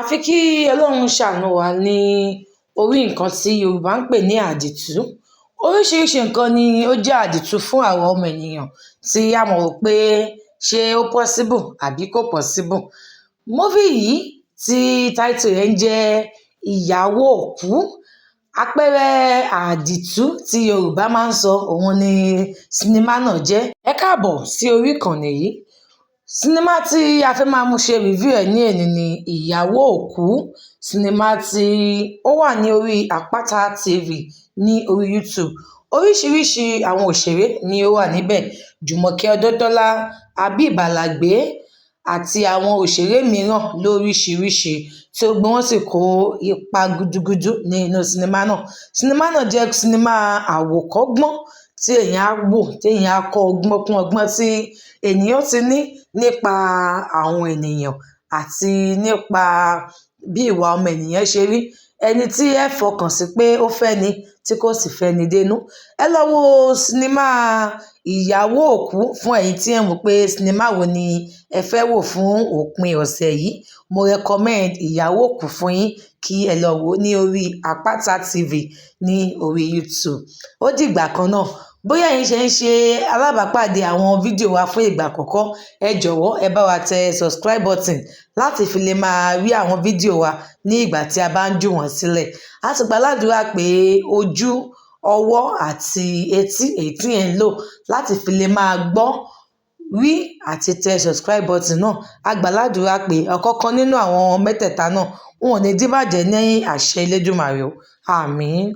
àfi kí ọlọ́run ṣàánú wa ní orí nǹkan tí yorùbá ń pè ní àdìtú. Oríṣiríṣi nǹkan ni ó jẹ́ àdìtú fún àwọn ọmọ ènìyàn tí a mọ̀ rò pé ṣé ó possible àbí kò possible. Móvì yìí tí title rẹ̀ ń jẹ́ ìyàwó òkú, àpẹẹrẹ àdìtú tí yorùbá máa ń sọ òun ni sinimá náà jẹ́. Ẹ káàbọ̀ sí orí ìkànnì yìí. Sinimá tí a fẹ́ máa mú ṣe review ẹ̀ ní èní ni ìyàwó òkú. Sinimá tí ó wà ní orí Àpáta TV ní orí YouTube. Oríṣiríṣi àwọn òṣèré ni ó wà níbẹ̀. Jùmọ̀kẹ́ Ọdọ́tọ́lá, Habib Alagbe àti àwọn òṣèré mìíràn lóríṣiríṣi tí gbogbo wọn sì kó ipa gudugudu nínú sinimá náà. Sinimá náà jẹ́ sinimá àwòkọ́gbọ́n tí èèyàn á wò, tí èèyàn á kọ́ ọgbọ́n kún ọgbọ́n tí ènìyàn ti ní nípa àwọn ènìyàn àti nípa bí ìwà ọmọ ènìyàn ṣe rí. Ẹni tí ẹ fọkàn sí pé ó fẹ́ ni tí kò sì fẹ́ ni dénú. Ẹ lọ wo sinimá ìyàwó òkú fún ẹ̀yin tí ẹ mọ̀ pé sinimá wo ni ẹ fẹ́ wò fún òpin ọ̀sẹ̀ yìí. Mo recommend ìyàwó òkú fún yín kí ẹ lọ wò ní orí Àpáta TV ní orí YouTube. Ó dìgbà kan náà. Bóyá ẹ̀yin ṣe ń ṣe alábàápàdé àwọn fídíò wa fún ìgbà àkọ́kọ́, ẹ jọ̀wọ́ ẹ bá wa tẹ subscribe button láti fi lè máa rí àwọn fídíò wa ní ìgbà tí a bá ń jù wọ́n sílẹ̀. A sì gbàládùra pé ojú, ọwọ́ àti etí èyí tí ẹ̀ ń lò láti fi lè máa gbọ́, rí àti tẹ subscribe button náà. A gbàládùra pé ọ̀kọ̀ọ̀kan nínú àwọn mẹ́tẹ̀ẹ̀ta náà wọn ò ní díbàjẹ́ ní àṣẹ Elédùmarè o. Àmín.